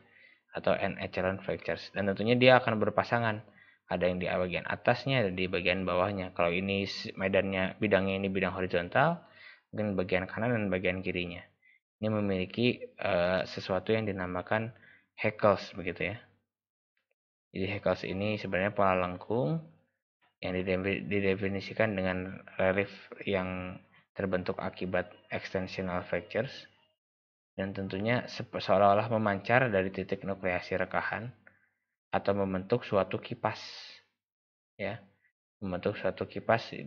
atau end echelon fractures. Dan tentunya dia akan berpasangan, ada yang di bagian atasnya dan di bagian bawahnya. Kalau ini medannya, bidangnya ini bidang horizontal, mungkin bagian kanan dan bagian kirinya ini memiliki sesuatu yang dinamakan hackles begitu ya. Jadi hackles ini sebenarnya pola lengkung yang didefinisikan dengan relief yang terbentuk akibat extensional fractures, dan tentunya seolah-olah memancar dari titik nukleasi rekahan atau membentuk suatu kipas ya, membentuk suatu kipas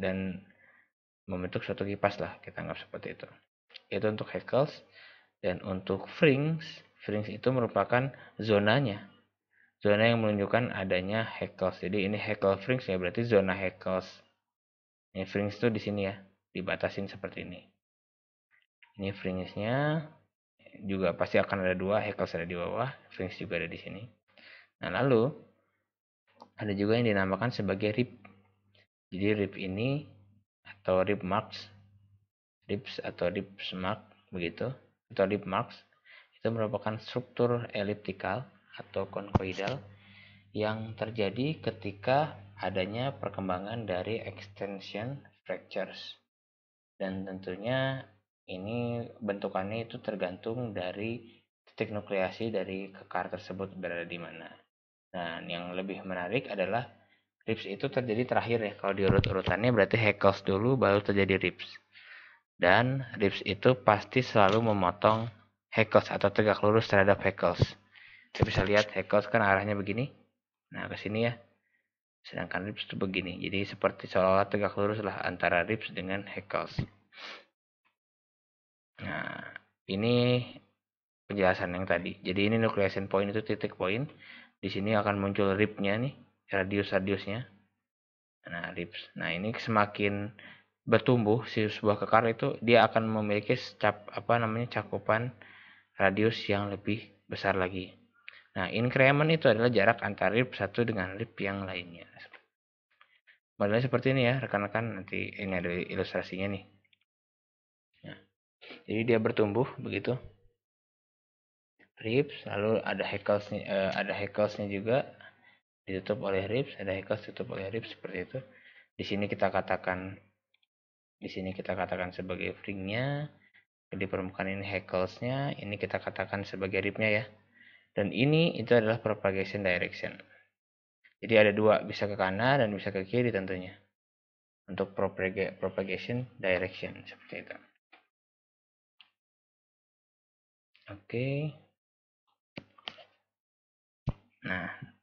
lah, kita anggap seperti itu. Itu untuk hackles. Dan untuk frings itu merupakan zonanya, zona yang menunjukkan adanya hackles. Jadi ini hackle frings ya, berarti zona hackles. Ini frings itu di sini ya, dibatasin seperti ini. Ini fringsnya juga pasti akan ada dua, hackles ada di bawah, frings juga ada di sini. Nah lalu ada juga yang dinamakan sebagai rib. Jadi rib ini atau rib marks, ribs atau ribs mark begitu, atau rib marks itu merupakan struktur eliptikal atau konkoidal yang terjadi ketika adanya perkembangan dari extension fractures. Dan tentunya ini bentukannya itu tergantung dari titik nukleasi dari kekar tersebut berada di mana. Nah, yang lebih menarik adalah ribs itu terjadi terakhir ya. Kalau diurut-urutannya berarti hackles dulu baru terjadi ribs. Dan ribs itu pasti selalu memotong hackles atau tegak lurus terhadap hackles. Kita bisa lihat hackles kan arahnya begini. Nah, ke sini ya. Sedangkan ribs itu begini. Jadi seperti seolah-olah tegak lurus lah antara ribs dengan hackles. Nah, ini penjelasan yang tadi. Jadi ini nucleation point itu titik poin. Di sini akan muncul ribnya nih, radius-radiusnya. Nah, ribs. Nah, ini semakin bertumbuh si sebuah kekar itu dia akan memiliki cakupan radius yang lebih besar lagi. Nah, increment itu adalah jarak antara rib satu dengan rib yang lainnya. Modelnya seperti ini ya, rekan-rekan. Nanti ini ada ilustrasinya nih. Nah, jadi dia bertumbuh begitu. Ribs, lalu ada hecklesnya juga ditutup oleh ribs, ada hackles ditutup oleh ribs seperti itu. Di sini kita katakan sebagai fringnya, di permukaan ini hecklesnya, ini kita katakan sebagai ribnya ya. Dan ini itu adalah propagation direction. Jadi ada dua, bisa ke kanan dan bisa ke kiri tentunya. Untuk propagation direction seperti itu. Oke.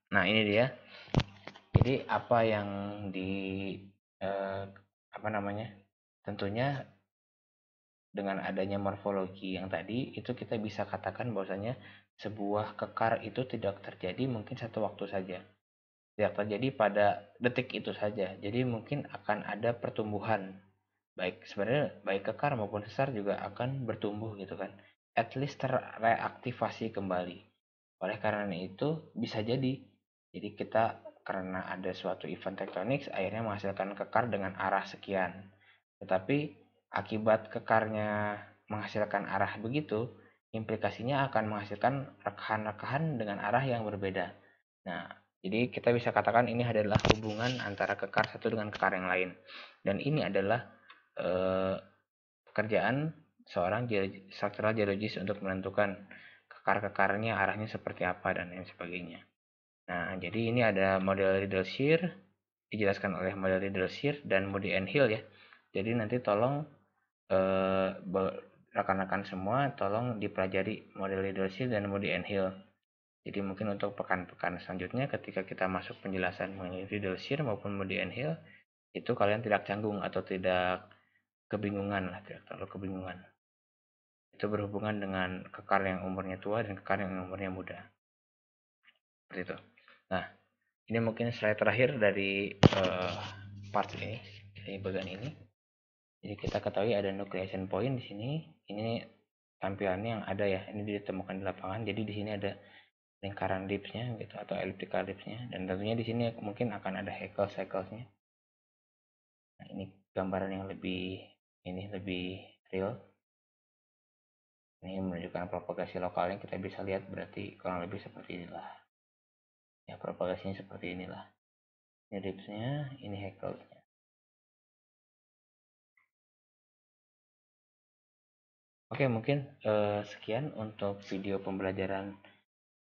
Nah ini dia. Jadi apa yang tentunya dengan adanya morfologi yang tadi itu kita bisa katakan bahwasanya sebuah kekar itu tidak terjadi mungkin satu waktu saja. Tidak terjadi pada detik itu saja. Jadi mungkin akan ada pertumbuhan. Baik kekar maupun sesar juga akan bertumbuh gitu kan. At least terreaktivasi kembali. Oleh karena itu bisa jadi kita karena ada suatu event tektonik akhirnya menghasilkan kekar dengan arah sekian. Tetapi akibat kekarnya menghasilkan arah begitu, implikasinya akan menghasilkan rekahan-rekahan dengan arah yang berbeda. Nah, jadi kita bisa katakan ini adalah hubungan antara kekar satu dengan kekar yang lain. Dan ini adalah pekerjaan seorang structural geologist untuk menentukan kekar-kekarnya arahnya seperti apa dan lain sebagainya. Nah, jadi ini ada model Riedel shear, dijelaskan oleh model Riedel shear dan Moody and Hill ya. Jadi nanti tolong rekan-rekan semua tolong dipelajari model Riedel shear dan Moody and Hill. Jadi mungkin untuk pekan-pekan selanjutnya ketika kita masuk penjelasan mengenai Riedel shear maupun Moody and Hill, itu kalian tidak canggung atau tidak kebingungan lah, tidak terlalu kebingungan. Itu berhubungan dengan kekar yang umurnya tua dan kekar yang umurnya muda. Seperti itu. Nah, ini mungkin slide terakhir dari part ini, dari bagian ini. Jadi kita ketahui ada nucleation point di sini. Ini tampilannya yang ada ya. Ini ditemukan di lapangan. Jadi di sini ada lingkaran ellipse-nya gitu atau elliptical ellipse-nya, dan tentunya di sini mungkin akan ada cycles-nya. Nah, ini gambaran yang lebih real. Ini menunjukkan propagasi lokalnya, kita bisa lihat berarti kurang lebih seperti inilah. Ya, propagasinya seperti inilah. Ini ellipse-nya, ini cycles-nya. Oke, mungkin sekian untuk video pembelajaran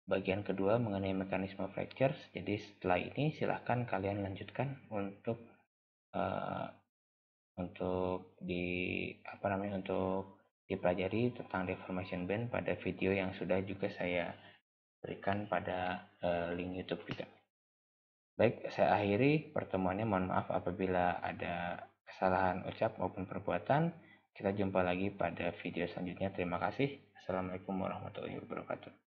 bagian kedua mengenai mekanisme fractures. Jadi setelah ini silahkan kalian lanjutkan untuk dipelajari tentang deformation band pada video yang sudah juga saya berikan pada link YouTube juga. Baik, saya akhiri pertemuannya. Mohon maaf apabila ada kesalahan ucap maupun perbuatan. Kita jumpa lagi pada video selanjutnya. Terima kasih. Assalamualaikum warahmatullahi wabarakatuh.